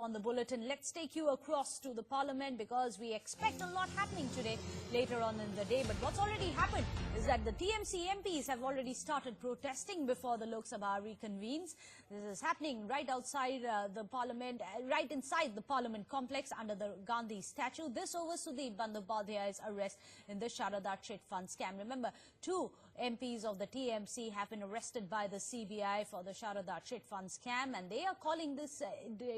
On the bulletin, let's take you across to the parliament because we expect a lot happening today later on in the day. But what's already happened is that the TMC MPs have already started protesting before the Lok Sabha reconvenes. This is happening right outside the parliament, right inside the parliament complex under the Gandhi statue. This over Sudeep Bandyopadhyay's arrest in the Sharada Chit Fund scam. Remember, 2 MPs of the TMC have been arrested by the CBI for the Sharada Chit Fund scam, and they are calling this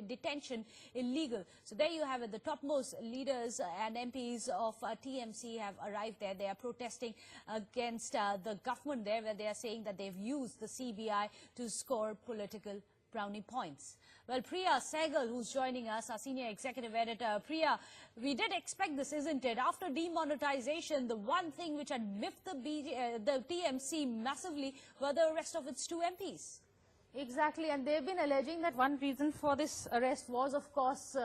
detention illegal. So there you have it. The topmost leaders and MPs of TMC have arrived there. They are protesting against the government there, where they are saying that they've used the CBI to score political brownie points. Well, Priya Sehgal, who's joining us, our senior executive editor. Priya, we did expect this, isn't it? After demonetization, the one thing which had miffed the TMC massively were the arrest of its 2 MPs. Exactly, and they've been alleging that one reason for this arrest was, of course,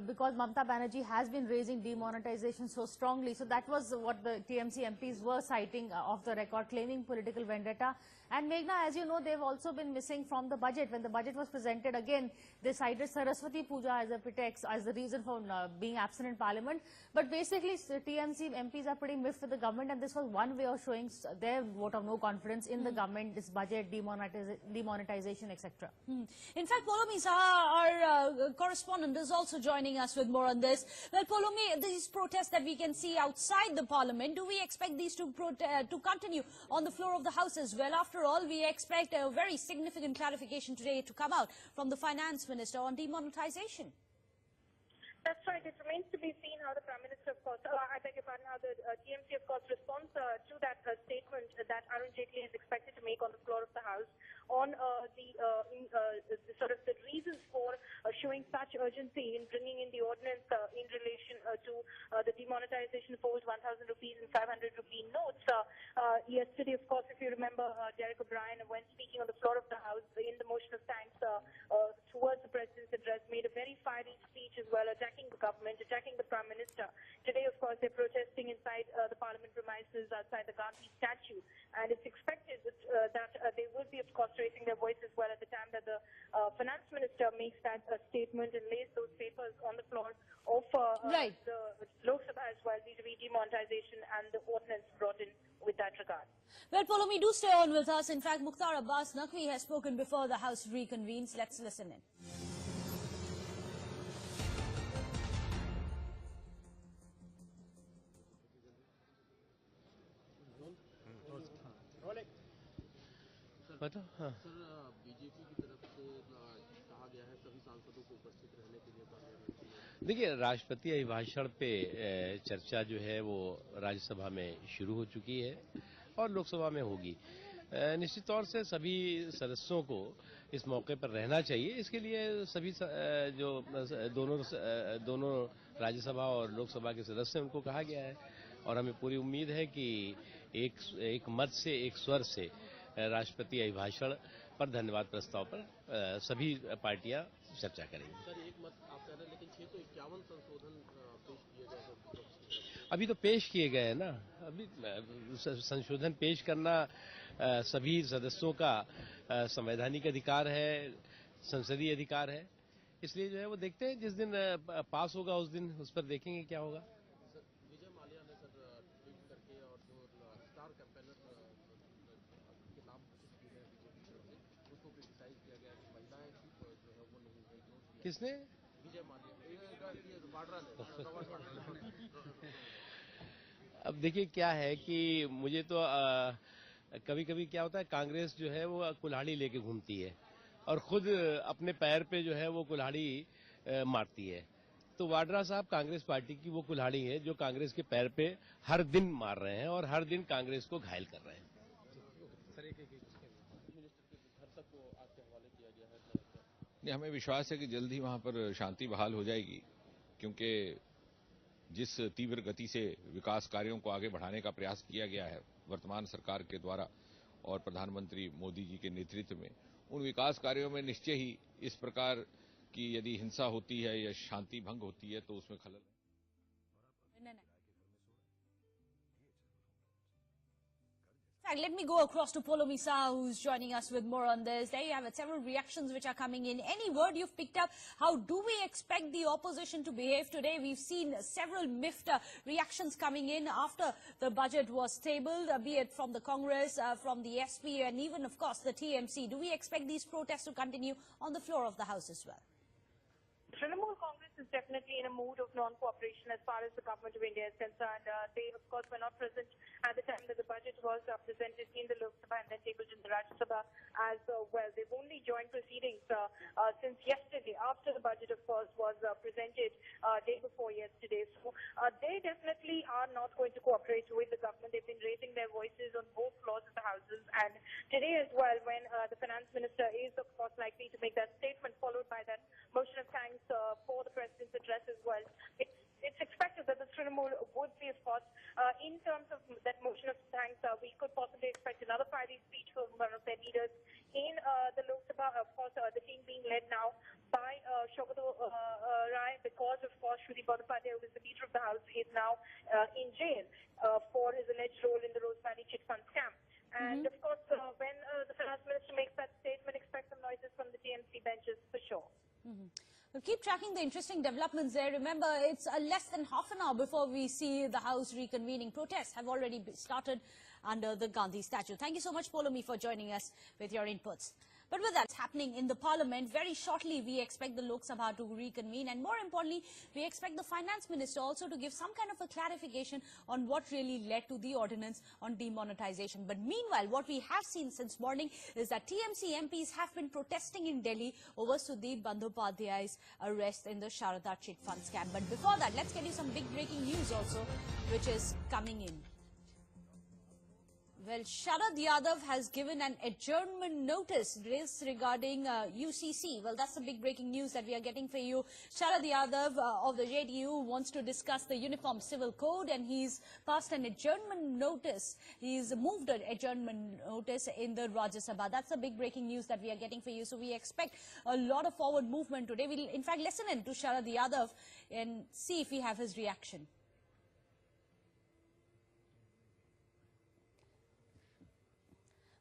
because Mamata Banerjee has been raising demonetization so strongly. So that was what the TMC MPs were citing off the record, claiming political vendetta. And Meghna, as you know, they've also been missing from the budget. When the budget was presented again, they cited Saraswati Puja as a pretext, as the reason for being absent in Parliament. But basically, TMC MPs are pretty miffed with the government, and this was one way of showing their vote of no confidence in the government, this budget, demonetization, etc. In fact, Polomi Saha, our correspondent, is also joining us with more on this. Well, Polomi, these protests that we can see outside the Parliament, do we expect these to continue on the floor of the House as well? After all, we expect a very significant clarification today to come out from the Finance Minister on demonetization. That's right. It remains to be seen how the Prime Minister, of course, how the TMC, of course, responds to that statement that Arun Jaitley is expected to make on the floor of the House on the reasons for showing such urgency in bringing in the ordinance in relation to the demonetization of old 1,000 rupees and 500 rupee notes. Yesterday, of course, if you remember, Derek O'Brien, when speaking on the floor of the House in the motion of thanks towards the President's address, made a very fiery speech as well, attacking the government, attacking the Prime Minister. Today, of course, they're protesting inside the Parliament premises outside the Gandhi statue, and it's expected that they will be, of course, raising their voice as well at the time that the Finance Minister makes that statement and lays those papers on the floor of the Lok Sabha as well, vis-a-vis demonetization and the ordinance brought in with that regard. Well, Polomi, do stay on with us. In fact, Mukhtar Abbas Naqvi has spoken before the House reconvenes. Let's listen in. BJP की तरफ से कहा गया है सभी सांसदों को उपस्थित रहने के लिए। देखिए, राष्ट्रपति अभिभाषण पे चर्चा जो है वो राज्यसभा में शुरू हो चुकी है और लोकसभा में होगी। निश्चित तौर से सभी सदस्यों को इस मौके पर रहना चाहिए। इसके लिए सभी जो दोनों राज्यसभा और लोकसभा के सदस्य हैं उनको कहा गया है और हमें पूरी उम्मीद है कि एक मत से, एक स्वर से राष्ट्रपति अभिभाषण पर धन्यवाद प्रस्ताव पर सभी पार्टियां चर्चा करेंगी। सर, एक मत आप कह रहे हैं, लेकिन 651 संशोधन पेश किए गए, अभी तो पेश किए गए हैं ना। अभी संशोधन पेश करना सभी सदस्यों का संवैधानिक अधिकार है, संसदीय अधिकार है। इसलिए जो है वो देखते हैं, जिस दिन पास होगा उस दिन उस पर देखेंगे क्या होगा। किसने? अब देखिए क्या है कि मुझे तो कभी कभी क्या होता है, कांग्रेस जो है वो कुल्हाड़ी लेके घूमती है और खुद अपने पैर पे जो है वो कुल्हाड़ी मारती है। तो वाड्रा साहब कांग्रेस पार्टी की वो कुल्हाड़ी है जो कांग्रेस के पैर पे हर दिन मार रहे हैं और हर दिन कांग्रेस को घायल कर रहे हैं। हमें विश्वास है कि जल्द ही वहां पर शांति बहाल हो जाएगी, क्योंकि जिस तीव्र गति से विकास कार्यों को आगे बढ़ाने का प्रयास किया गया है वर्तमान सरकार के द्वारा और प्रधानमंत्री मोदी जी के नेतृत्व में, उन विकास कार्यों में निश्चय ही इस प्रकार की यदि हिंसा होती है या शांति भंग होती है तो उसमें खलल Let me go across to Polo Misa, who's joining us with more on this. There you have it, several reactions which are coming in. Any word you've picked up? How do we expect the opposition to behave today? We've seen several miffed reactions coming in after the budget was tabled, be it from the Congress, from the SP, and even, of course, the TMC. Do we expect these protests to continue on the floor of the House as well? Trinamool Congress is definitely in a mood of non-cooperation as far as the government of India is concerned. They, of course, were not present at the time that the budget was presented in the Lok Sabha and then tabled in the Rajya Sabha as well. They've only joined proceedings since yesterday, after the budget, of course, was presented day before yesterday. So they definitely are not going to cooperate with the government. They've been raising their voices on both floors of the houses. And today as well, when the finance minister is, of course, likely to make that statement, followed by that motion of thanks for the president's address as well. It's expected that the Trinamool would be, of course, in terms of that motion of thanks, we could possibly expect another fiery speech from one of their leaders in the Lok Sabha. Of course, the team being led now by Shobhata Rai, because, of course, Shruti Bandyopadhyay, who is the leader of the House, is now in jail for his alleged role in the Rose Valley chit fund scam. And, of course, when the finance minister makes that statement, expect some noises from the TMC benches for sure. We'll keep tracking the interesting developments there. Remember, it's less than half an hour before we see the House reconvening. Protests have already started under the Gandhi statue. Thank you so much, Polomi, for joining us with your inputs. But with that happening in the Parliament, very shortly we expect the Lok Sabha to reconvene, and more importantly, we expect the Finance Minister also to give some kind of a clarification on what really led to the ordinance on demonetization. But meanwhile, what we have seen since morning is that TMC MPs have been protesting in Delhi over Sudeep Bandyopadhyay's arrest in the Sharada chit fund scam. But before that, let's get you some big breaking news also, which is coming in. Well, Sharad Yadav has given an adjournment notice regarding UCC. Well, that's the big breaking news that we are getting for you. Sharad Yadav of the JDU wants to discuss the Uniform Civil Code, and he's passed an adjournment notice. He's moved an adjournment notice in the Rajya Sabha. That's the big breaking news that we are getting for you. So we expect a lot of forward movement today. We'll, in fact, listen in to Sharad Yadav and see if we have his reaction.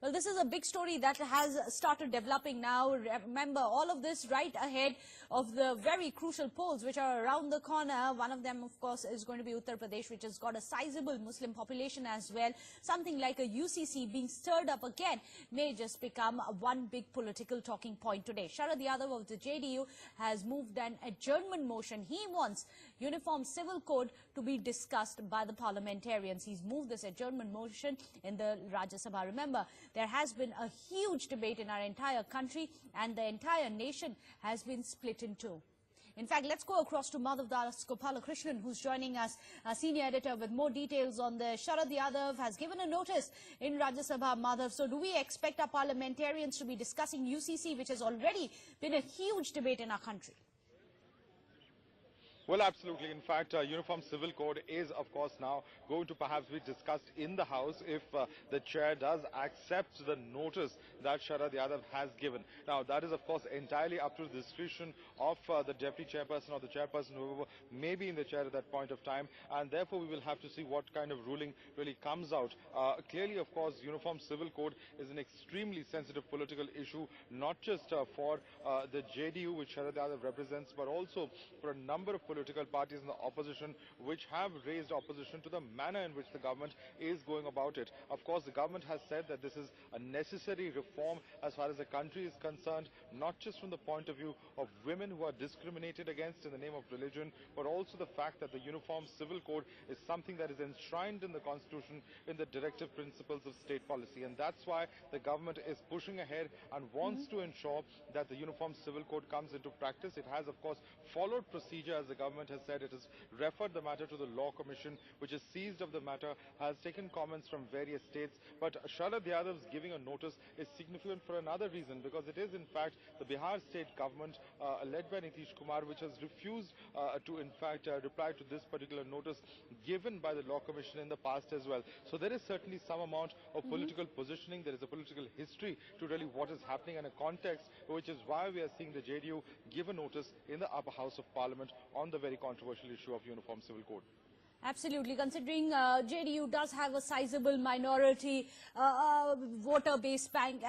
Well, this is a big story that has started developing now. Remember, all of this right ahead of the very crucial polls which are around the corner. One of them, of course, is going to be Uttar Pradesh, which has got a sizable Muslim population as well. Something like a UCC being stirred up again may just become one big political talking point today. Sharad Yadav of the JDU has moved an adjournment motion. He wants Uniform Civil Code to be discussed by the parliamentarians. He's moved this adjournment motion in the Rajya Sabha. Remember, there has been a huge debate in our entire country, and the entire nation has been split in two. In fact, let's go across to Madhav Das Gopalakrishnan, who's joining us, a senior editor, with more details on this. Sharad Yadav has given a notice in Rajya Sabha, Madhav. So do we expect our parliamentarians to be discussing UCC, which has already been a huge debate in our country? Well, absolutely. In fact, Uniform Civil Code is, of course, now going to perhaps be discussed in the House if the chair does accept the notice that Sharad Yadav has given. Now, that is, of course, entirely up to the discretion of the deputy chairperson or the chairperson, whoever may be in the chair at that point of time, and therefore we will have to see what kind of ruling really comes out. Clearly, of course, Uniform Civil Code is an extremely sensitive political issue, not just for the JDU, which Sharad Yadav represents, but also for a number of political parties in the opposition which have raised opposition to the manner in which the government is going about it. Of course, the government has said that this is a necessary reform as far as the country is concerned, not just from the point of view of women who are discriminated against in the name of religion, but also the fact that the Uniform Civil Code is something that is enshrined in the Constitution in the directive principles of state policy. And that's why the government is pushing ahead and wants to ensure that the Uniform Civil Code comes into practice. It has, of course, followed procedure, as the government has said. It has referred the matter to the Law Commission, which is seized of the matter, has taken comments from various states. But Sharad Yadav's giving a notice is significant for another reason, because it is in fact the Bihar state government led by Nitish Kumar which has refused to in fact reply to this particular notice given by the Law Commission in the past as well. So there is certainly some amount of political positioning. There is a political history to really what is happening and a context, which is why we are seeing the JDU give a notice in the upper house of Parliament on the very controversial issue of Uniform Civil Code. Absolutely, considering JDU does have a sizable minority vote-based bank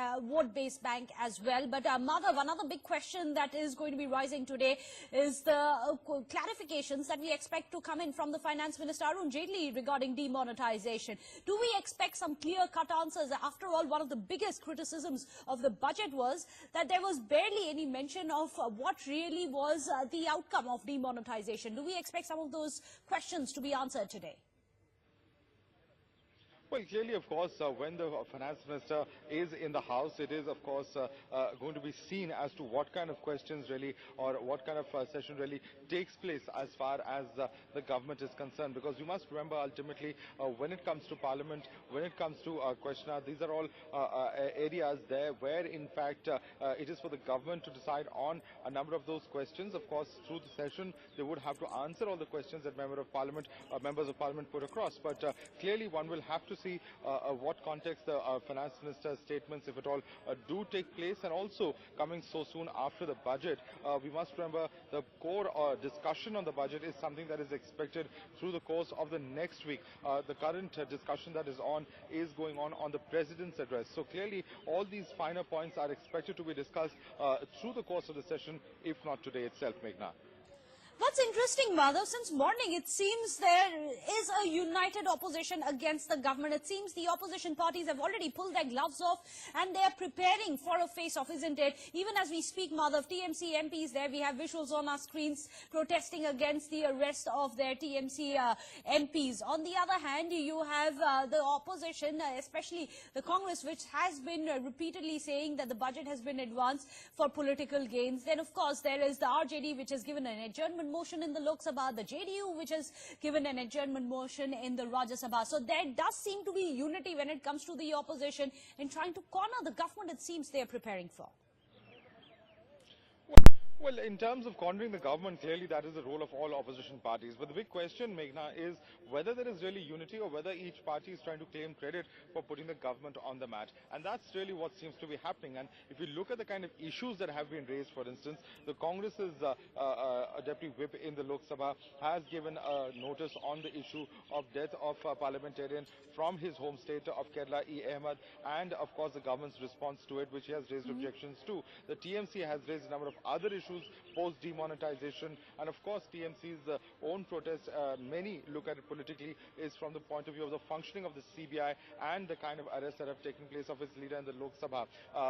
as well. But Madhav, another big question that is going to be rising today is the clarifications that we expect to come in from the Finance Minister Arun Jaitley regarding demonetization. Do we expect some clear-cut answers? After all, one of the biggest criticisms of the budget was that there was barely any mention of what really was the outcome of demonetization. Do we expect some of those questions to be answered today? Well, clearly, of course, when the finance minister is in the House, it is, of course, going to be seen as to what kind of questions really, or what kind of session really takes place as far as the government is concerned. Because you must remember, ultimately, when it comes to Parliament, when it comes to question hour, these are all areas there where, in fact, it is for the government to decide on a number of those questions. Of course, through the session, they would have to answer all the questions that members of Parliament put across. But clearly, one will have to see what context the finance minister's statements, if at all, do take place, and also coming so soon after the budget. We must remember the core discussion on the budget is something that is expected through the course of the next week. The current discussion that is going on the President's address. So clearly, all these finer points are expected to be discussed through the course of the session, if not today itself, Meghna. What's interesting, Madhav, since morning it seems there is a united opposition against the government. It seems the opposition parties have already pulled their gloves off and they are preparing for a face-off, isn't it? Even as we speak, Madhav, TMC MPs there, we have visuals on our screens protesting against the arrest of their TMC MPs. On the other hand, you have the opposition, especially the Congress, which has been repeatedly saying that the budget has been advanced for political gains. Then, of course, there is the RJD, which has given an adjournment motion in the Lok Sabha, the JDU, which has given an adjournment motion in the Rajya Sabha. So there does seem to be unity when it comes to the opposition in trying to corner the government. It seems they are preparing for. Well, in terms of cornering the government, clearly that is the role of all opposition parties. But the big question, Meghna, is whether there is really unity or whether each party is trying to claim credit for putting the government on the mat. And that's really what seems to be happening. And if you look at the kind of issues that have been raised, for instance, the Congress's deputy whip in the Lok Sabha has given a notice on the issue of death of a parliamentarian from his home state of Kerala, E. Ahmed, and of course the government's response to it, which he has raised objections to. The TMC has raised a number of other issues post-demonetization, and of course TMC's own protest, many look at it politically, is from the point of view of the functioning of the CBI and the kind of arrests that have taken place of its leader in the Lok Sabha.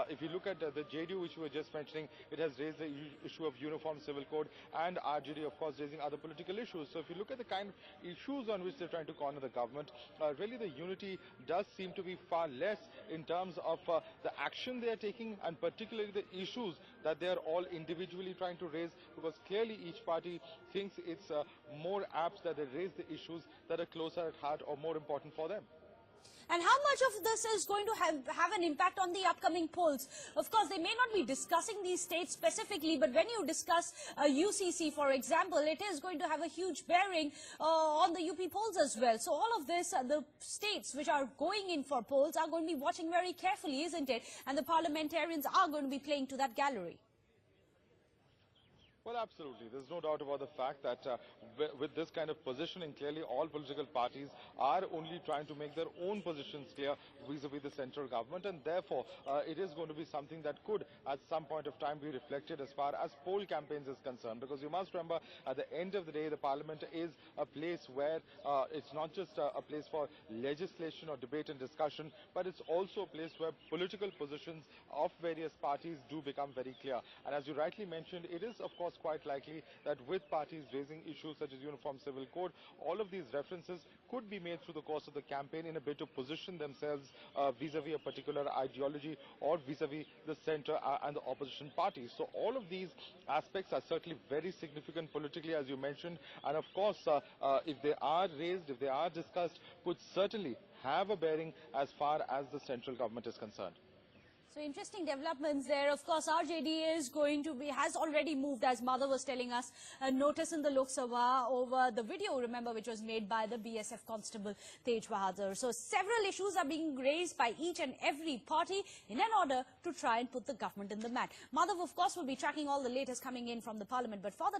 If you look at the JDU, which we were just mentioning, it has raised the issue of Uniform Civil Code, and RJD, of course, raising other political issues. So if you look at the kind of issues on which they're trying to corner the government, really the unity does seem to be far less in terms of the action they are taking, and particularly the issues that they are all individually trying to raise, because clearly each party thinks it's more apt that they raise the issues that are closer at heart or more important for them. And how much of this is going to have an impact on the upcoming polls? Of course, they may not be discussing these states specifically, but when you discuss UCC, for example, it is going to have a huge bearing on the UP polls as well. So all of this, the states which are going in for polls are going to be watching very carefully, isn't it? And the parliamentarians are going to be playing to that gallery. Well, absolutely. There's no doubt about the fact that with this kind of positioning, clearly all political parties are only trying to make their own positions clear vis-a-vis the central government, and therefore it is going to be something that could at some point of time be reflected as far as poll campaigns is concerned. Because you must remember, at the end of the day, the parliament is a place where it's not just a place for legislation or debate and discussion, but it's also a place where political positions of various parties do become very clear. And as you rightly mentioned, it is, of course, quite likely that with parties raising issues such as Uniform Civil Code, all of these references could be made through the course of the campaign in a bid to position themselves vis-a-vis a particular ideology or vis-a-vis the centre and the opposition parties. So all of these aspects are certainly very significant politically, as you mentioned, and of course if they are raised, if they are discussed, could certainly have a bearing as far as the central government is concerned. So interesting developments there. Of course, RJD is going to be, has already moved, as Mother was telling us, a notice in the Lok Sabha over the video, remember, which was made by the BSF Constable Tej Bahadur. So several issues are being raised by each and every party in an order to try and put the government in the mat. Madhav, of course, will be tracking all the latest coming in from the Parliament, but for the time